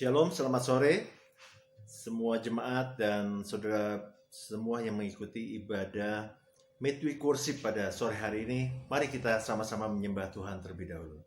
Shalom, selamat sore semua jemaat dan saudara semua yang mengikuti ibadah Midweek Worship pada sore hari ini. Mari kita sama-sama menyembah Tuhan terlebih dahulu.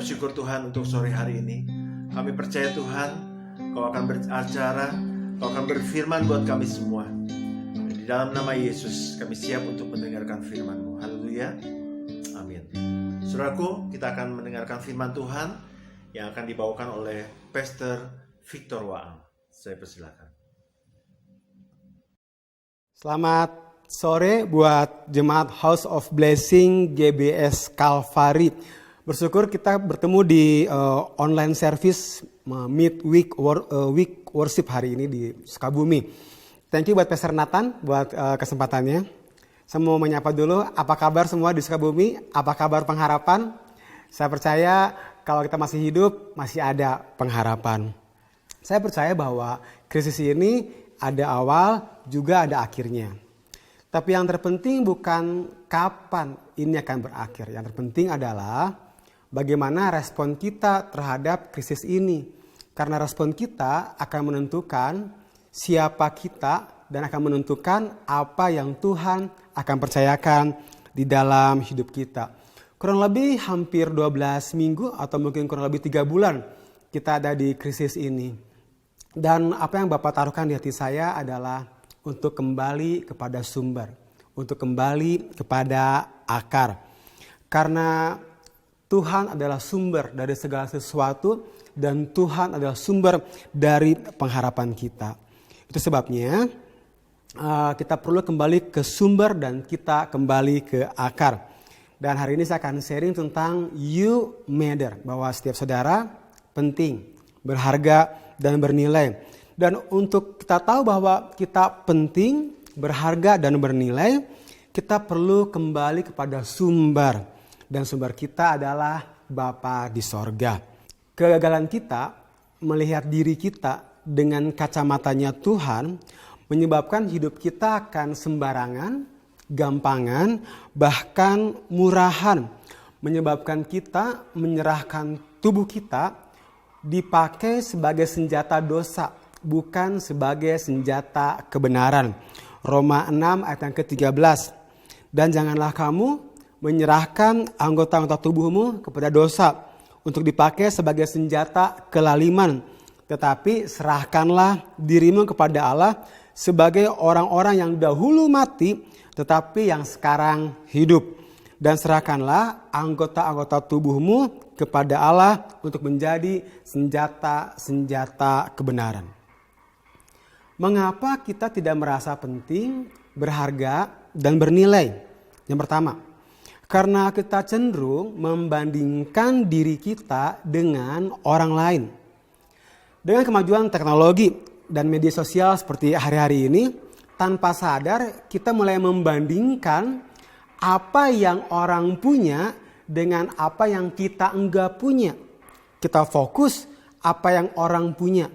Syukur Tuhan untuk sore hari ini. Kami percaya Tuhan, Kau akan beracara, Kau akan berfirman buat kami semua. Di dalam nama Yesus, kami siap untuk mendengarkan firman-Mu. Haleluya. Amin. Saudaraku, kita akan mendengarkan firman Tuhan yang akan dibawakan oleh Pastor Victor Waang. Saya persilakan. Selamat sore buat Jemaat House of Blessing GBS Calvary. Bersyukur kita bertemu di online service Midweek Week Worship hari ini di Sukabumi. Thank you buat Pastor Nathan buat kesempatannya. Saya mau menyapa dulu, apa kabar semua di Sukabumi? Apa kabar pengharapan? Saya percaya kalau kita masih hidup, masih ada pengharapan. Saya percaya bahwa krisis ini ada awal, juga ada akhirnya. Tapi yang terpenting bukan kapan ini akan berakhir. Yang terpenting adalah bagaimana respon kita terhadap krisis ini. Karena respon kita akan menentukan siapa kita dan akan menentukan apa yang Tuhan akan percayakan di dalam hidup kita. Kurang lebih hampir 12 minggu atau mungkin kurang lebih 3 bulan kita ada di krisis ini. Dan apa yang Bapak taruhkan di hati saya adalah untuk kembali kepada sumber. Untuk kembali kepada akar. Karena Tuhan adalah sumber dari segala sesuatu dan Tuhan adalah sumber dari pengharapan kita. Itu sebabnya kita perlu kembali ke sumber dan kita kembali ke akar. Dan hari ini saya akan sharing tentang you matter. Bahwa setiap saudara penting, berharga dan bernilai. Dan untuk kita tahu bahwa kita penting, berharga dan bernilai, kita perlu kembali kepada sumber. Dan sumber kita adalah Bapa di sorga. Kegagalan kita melihat diri kita dengan kacamatanya Tuhan menyebabkan hidup kita akan sembarangan, gampangan, bahkan murahan. Menyebabkan kita menyerahkan tubuh kita dipakai sebagai senjata dosa, bukan sebagai senjata kebenaran. Roma 6 ayat yang ke-13. Dan janganlah kamu menyerahkan anggota-anggota tubuhmu kepada dosa untuk dipakai sebagai senjata kelaliman. Tetapi serahkanlah dirimu kepada Allah sebagai orang-orang yang dahulu mati tetapi yang sekarang hidup. Dan serahkanlah anggota-anggota tubuhmu kepada Allah untuk menjadi senjata-senjata kebenaran. Mengapa kita tidak merasa penting, berharga, dan bernilai? Yang pertama, karena kita cenderung membandingkan diri kita dengan orang lain. Dengan kemajuan teknologi dan media sosial seperti hari-hari ini, tanpa sadar kita mulai membandingkan apa yang orang punya dengan apa yang kita enggak punya. Kita fokus apa yang orang punya,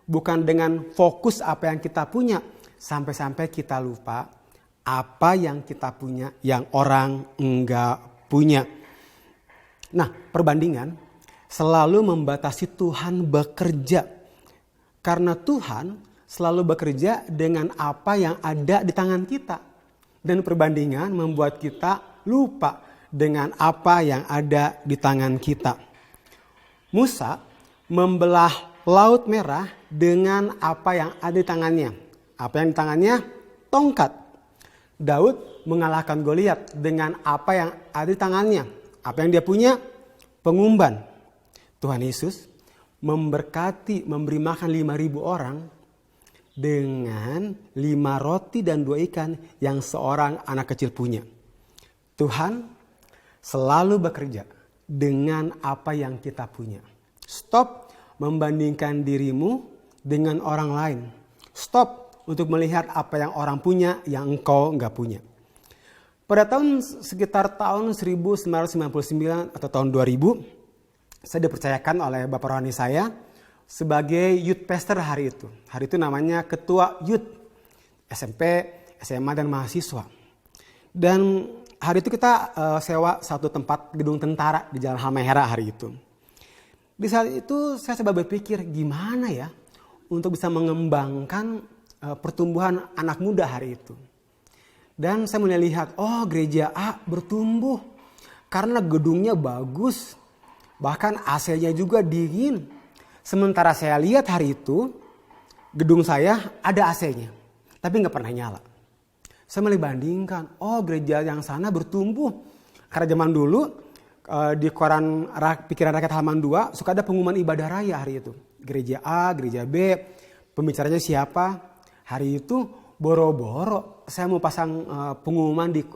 bukan dengan fokus apa yang kita punya. Sampai-sampai kita lupa apa yang kita punya yang orang enggak punya. Nah, perbandingan selalu membatasi Tuhan bekerja. Karena Tuhan selalu bekerja dengan apa yang ada di tangan kita. Dan perbandingan membuat kita lupa dengan apa yang ada di tangan kita. Musa membelah Laut Merah dengan apa yang ada di tangannya. Apa yang di tangannya? Tongkat. Daud mengalahkan Goliat dengan apa yang ada di tangannya. Apa yang dia punya? Pengumban. Tuhan Yesus memberkati, memberi makan 5.000 orang dengan 5 roti dan 2 ikan yang seorang anak kecil punya. Tuhan selalu bekerja dengan apa yang kita punya. Stop membandingkan dirimu dengan orang lain. Stop untuk melihat apa yang orang punya yang engkau enggak punya. Pada sekitar tahun 1999 atau tahun 2000, saya dipercayakan oleh Bapak rohani saya sebagai youth pastor hari itu. Hari itu namanya ketua youth SMP, SMA dan mahasiswa. Dan hari itu kita sewa satu tempat gedung tentara di Jalan Halmahera hari itu. Di saat itu saya coba berpikir gimana ya untuk bisa mengembangkan pertumbuhan anak muda hari itu. Dan saya mulai lihat, oh gereja A bertumbuh karena gedungnya bagus. Bahkan AC-nya juga dingin. Sementara saya lihat hari itu, gedung saya ada AC-nya. Tapi nggak pernah nyala. Saya mulai bandingkan, oh gereja yang sana bertumbuh. Karena zaman dulu di koran Pikiran Rakyat halaman 2 suka ada pengumuman ibadah raya hari itu. Gereja A, gereja B, pembicaranya siapa. Hari itu boro-boro saya mau pasang pengumuman di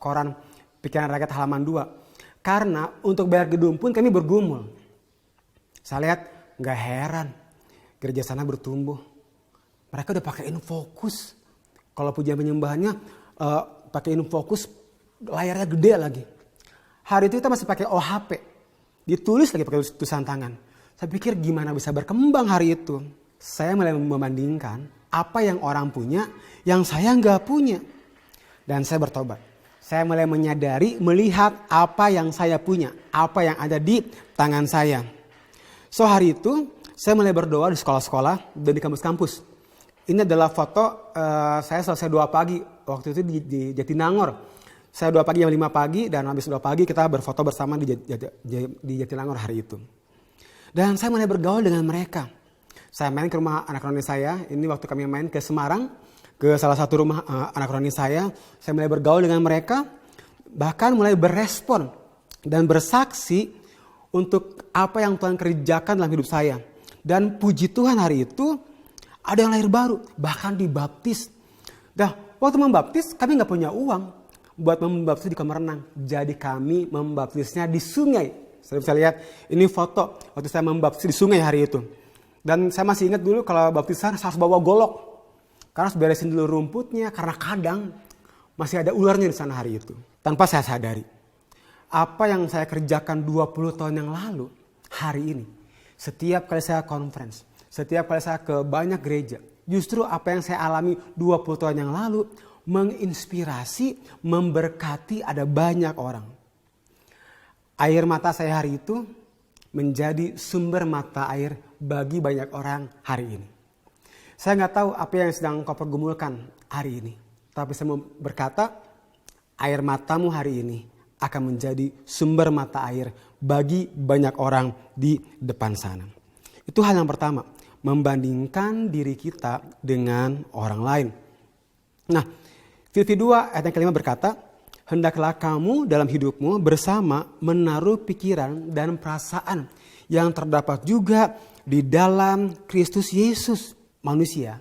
koran Pikiran Rakyat halaman 2. Karena untuk bayar gedung pun kami bergumul. Saya lihat gak heran gereja sana bertumbuh. Mereka udah pakai InFocus. Kalau pujian penyembahannya pakai infocus, layarnya gede lagi. Hari itu kita masih pakai OHP, ditulis lagi pakai tulisan tangan. Saya pikir gimana bisa berkembang hari itu. Saya mulai membandingkan apa yang orang punya yang saya nggak punya. Dan saya bertobat. Saya mulai menyadari, melihat apa yang saya punya, apa yang ada di tangan saya. So hari itu saya mulai berdoa di sekolah-sekolah dan di kampus-kampus. Ini adalah foto saya selesai doa pagi waktu itu di Jatinangor. Saya doa pagi jam 5 pagi dan habis doa pagi kita berfoto bersama di Jatinangor hari itu. Dan saya mulai bergaul dengan mereka. Saya main ke rumah anak roni saya. Ini waktu kami main ke Semarang, ke salah satu rumah anak roni saya. Saya mulai bergaul dengan mereka, bahkan mulai berespon dan bersaksi untuk apa yang Tuhan kerjakan dalam hidup saya. Dan puji Tuhan hari itu ada yang lahir baru, bahkan dibaptis. Dah, waktu membaptis kami nggak punya uang buat membaptis di kolam renang. Jadi kami membaptisnya di sungai. Saya bisa lihat ini foto waktu saya membaptis di sungai hari itu. Dan saya masih ingat dulu kalau baptisan saya harus bawa golok. Karena harus beresin dulu rumputnya, karena kadang masih ada ularnya di sana hari itu. Tanpa saya sadari, apa yang saya kerjakan 20 tahun yang lalu, hari ini, setiap kali saya conference, setiap kali saya ke banyak gereja, justru apa yang saya alami 20 tahun yang lalu, menginspirasi, memberkati ada banyak orang. Air mata saya hari itu menjadi sumber mata air bagi banyak orang hari ini. Saya nggak tahu apa yang sedang kau pergumulkan hari ini. Tapi saya mau berkata, air matamu hari ini akan menjadi sumber mata air bagi banyak orang di depan sana. Itu hal yang pertama, membandingkan diri kita dengan orang lain. Nah, Filipi 2 ayat yang kelima berkata, hendaklah kamu dalam hidupmu bersama menaruh pikiran dan perasaan yang terdapat juga di dalam Kristus Yesus. Manusia,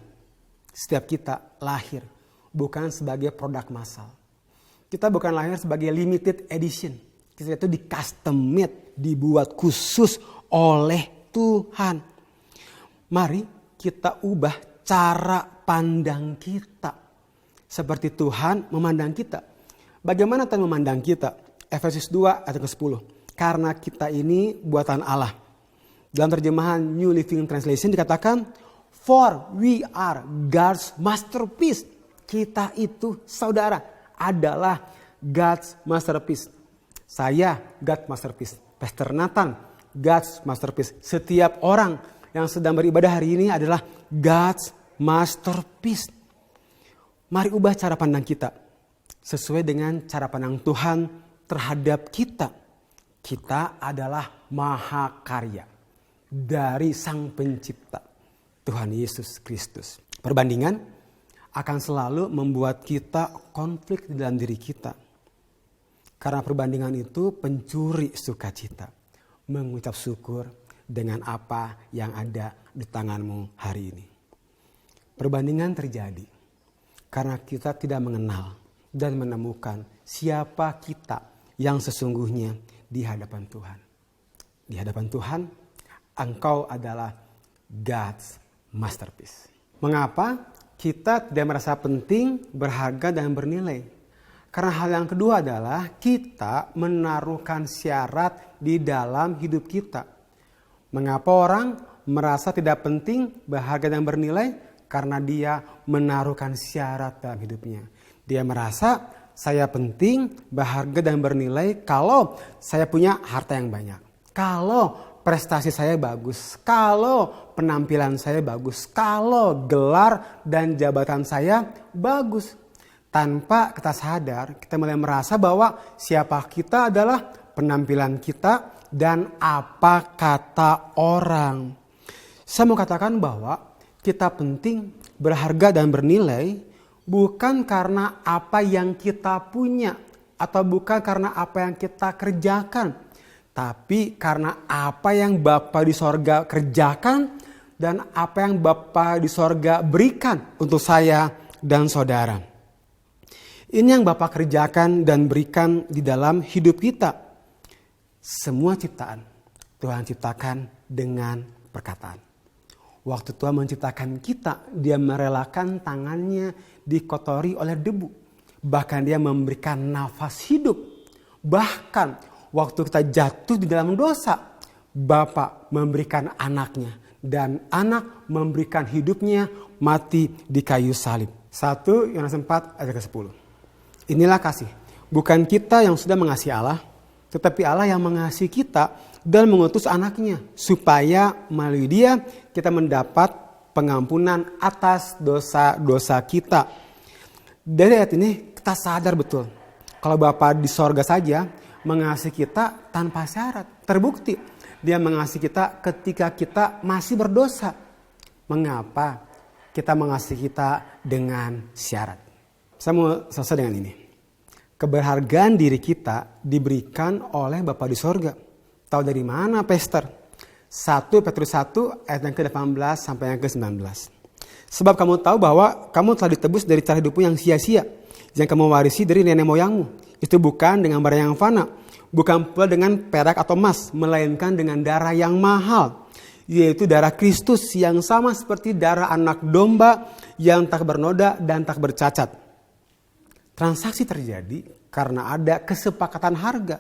setiap kita lahir bukan sebagai produk massal. Kita bukan lahir sebagai limited edition. Kita itu di custom made, dibuat khusus oleh Tuhan. Mari kita ubah cara pandang kita. Seperti Tuhan memandang kita. Bagaimana Tuhan memandang kita? Efesus 2 ayat ke-10. Karena kita ini buatan Allah. Dalam terjemahan New Living Translation dikatakan, for we are God's masterpiece. Kita itu saudara adalah God's masterpiece. Saya God's masterpiece. Pastor Nathan God's masterpiece. Setiap orang yang sedang beribadah hari ini adalah God's masterpiece. Mari ubah cara pandang kita sesuai dengan cara pandang Tuhan terhadap kita. Kita adalah mahakarya dari Sang Pencipta, Tuhan Yesus Kristus. Perbandingan akan selalu membuat kita konflik di dalam diri kita. Karena perbandingan itu pencuri sukacita. Mengucap syukur dengan apa yang ada di tanganmu hari ini. Perbandingan terjadi karena kita tidak mengenal dan menemukan siapa kita yang sesungguhnya di hadapan Tuhan. Di hadapan Tuhan, engkau adalah God's masterpiece. Mengapa kita tidak merasa penting, berharga, dan bernilai? Karena hal yang kedua adalah kita menaruhkan syarat di dalam hidup kita. Mengapa orang merasa tidak penting, berharga, dan bernilai? Karena dia menaruhkan syarat dalam hidupnya. Dia merasa saya penting, berharga, dan bernilai kalau saya punya harta yang banyak. Kalau prestasi saya bagus, kalau penampilan saya bagus, kalau gelar dan jabatan saya bagus. Tanpa kita sadar, kita mulai merasa bahwa siapa kita adalah penampilan kita dan apa kata orang. Saya mau katakan bahwa kita penting, berharga, dan bernilai bukan karena apa yang kita punya atau bukan karena apa yang kita kerjakan. Tapi karena apa yang Bapa di sorga kerjakan dan apa yang Bapa di sorga berikan untuk saya dan saudara. Ini yang Bapa kerjakan dan berikan di dalam hidup kita. Semua ciptaan Tuhan ciptakan dengan perkataan. Waktu Tuhan menciptakan kita, Dia merelakan tangannya dikotori oleh debu. Bahkan dia memberikan nafas hidup. Bahkan waktu kita jatuh di dalam dosa, Bapa memberikan anaknya. Dan anak memberikan hidupnya mati di kayu salib. 1 Yohanes 4 ayat ke-10. Inilah kasih. Bukan kita yang sudah mengasihi Allah, tetapi Allah yang mengasihi kita dan mengutus anaknya. Supaya melalui dia kita mendapat pengampunan atas dosa-dosa kita. Dari ayat ini kita sadar betul. Kalau Bapa di sorga saja mengasihi kita tanpa syarat. Terbukti dia mengasihi kita ketika kita masih berdosa. Mengapa kita mengasihi kita dengan syarat? Saya mau selesai dengan ini. Keberhargaan diri kita diberikan oleh Bapa di sorga. Tahu dari mana, Pastor? 1 Petrus 1 ayat yang ke-18 sampai yang ke-19. Sebab kamu tahu bahwa kamu telah ditebus dari cara hidupmu yang sia-sia, yang kamu warisi dari nenek moyangmu. Itu bukan dengan barang yang fana, bukan pula dengan perak atau emas, melainkan dengan darah yang mahal, yaitu darah Kristus yang sama seperti darah anak domba yang tak bernoda dan tak bercacat. Transaksi terjadi karena ada kesepakatan harga.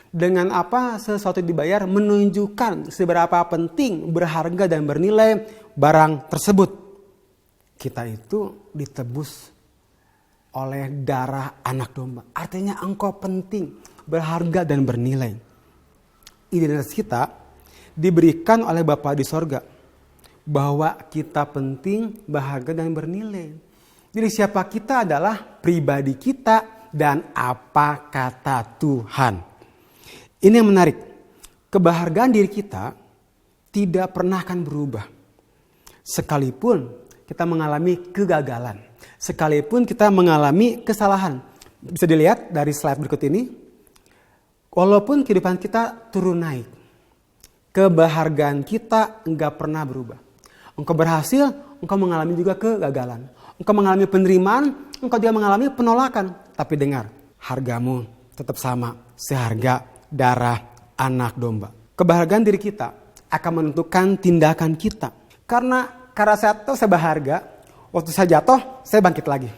Dengan apa sesuatu dibayar menunjukkan seberapa penting, berharga dan bernilai barang tersebut. Kita itu ditebus oleh darah anak domba. Artinya engkau penting, berharga dan bernilai. Identitas kita diberikan oleh Bapa di sorga. Bahwa kita penting, berharga dan bernilai. Jadi siapa kita adalah pribadi kita dan apa kata Tuhan. Ini yang menarik. Keberhargaan diri kita tidak pernah akan berubah. Sekalipun kita mengalami kegagalan. Sekalipun kita mengalami kesalahan. Bisa dilihat dari slide berikut ini. Walaupun kehidupan kita turun naik. Keberhargaan kita enggak pernah berubah. Engkau berhasil, engkau mengalami juga kegagalan. Engkau mengalami penerimaan, engkau juga mengalami penolakan. Tapi dengar, hargamu tetap sama. Seharga darah anak domba. Keberhargaan diri kita akan menentukan tindakan kita. Karena saya tahu saya berharga, waktu saya jatuh, saya bangkit lagi.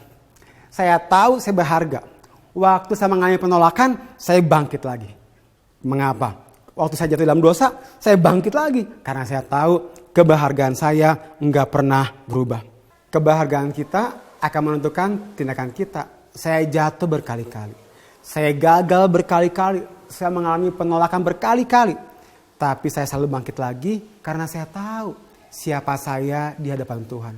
Saya tahu saya berharga. Waktu saya mengalami penolakan, saya bangkit lagi. Mengapa? Waktu saya jatuh dalam dosa, saya bangkit lagi. Karena saya tahu keberhargaan saya enggak pernah berubah. Keberhargaan kita akan menentukan tindakan kita. Saya jatuh berkali-kali. Saya gagal berkali-kali. Saya mengalami penolakan berkali-kali. Tapi saya selalu bangkit lagi karena saya tahu siapa saya di hadapan Tuhan.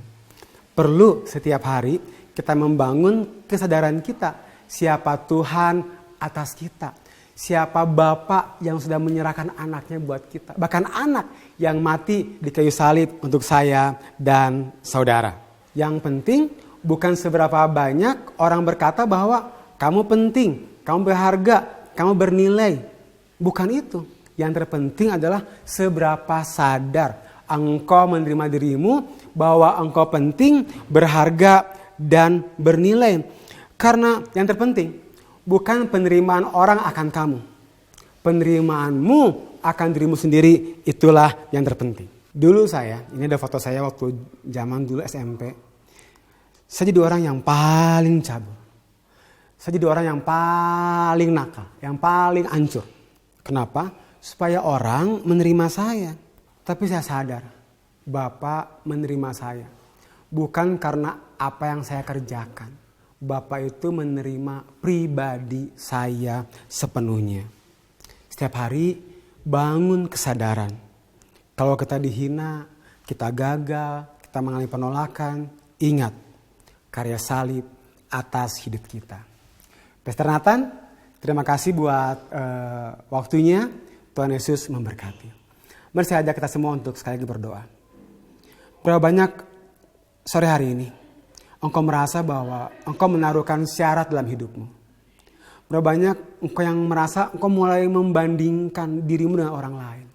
Perlu setiap hari kita membangun kesadaran kita. Siapa Tuhan atas kita. Siapa Bapa yang sudah menyerahkan anaknya buat kita. Bahkan anak yang mati di kayu salib untuk saya dan saudara. Yang penting bukan seberapa banyak orang berkata bahwa kamu penting, kamu berharga, kamu bernilai. Bukan itu. Yang terpenting adalah seberapa sadar engkau menerima dirimu bahwa engkau penting, berharga, dan bernilai. Karena yang terpenting bukan penerimaan orang akan kamu. Penerimaanmu akan dirimu sendiri, itulah yang terpenting. Dulu ini ada foto saya waktu zaman dulu SMP. Saya jadi orang yang paling cabul. Saya jadi orang yang paling nakal, yang paling hancur. Kenapa? Supaya orang menerima saya. Tapi saya sadar, Bapak menerima saya. Bukan karena apa yang saya kerjakan. Bapak itu menerima pribadi saya sepenuhnya. Setiap hari bangun kesadaran. Kalau kita dihina, kita gagal, kita mengalami penolakan, ingat karya salib atas hidup kita. Pastor Nathan, terima kasih buat waktunya. Tuhan Yesus memberkati. Mari saya ajak kita semua untuk sekali lagi berdoa. Berapa banyak sore hari ini engkau merasa bahwa engkau menaruhkan syarat dalam hidupmu. Berapa banyak engkau yang merasa engkau mulai membandingkan dirimu dengan orang lain.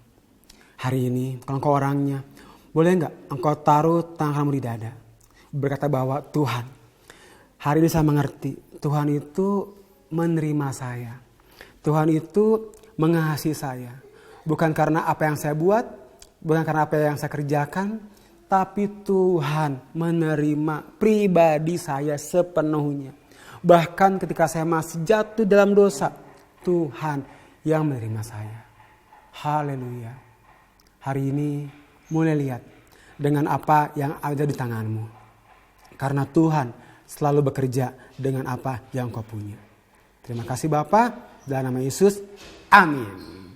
Hari ini, kalau engkau orangnya, boleh enggak engkau taruh tanganmu di dada. Berkata bahwa Tuhan, hari ini saya mengerti. Tuhan itu menerima saya. Tuhan itu mengasihi saya. Bukan karena apa yang saya buat, bukan karena apa yang saya kerjakan, tapi Tuhan menerima pribadi saya sepenuhnya. Bahkan ketika saya masih jatuh dalam dosa, Tuhan yang menerima saya. Haleluya. Hari ini mulai lihat dengan apa yang ada di tanganmu. Karena Tuhan selalu bekerja dengan apa yang kau punya. Terima kasih Bapa, dalam nama Yesus. Amin.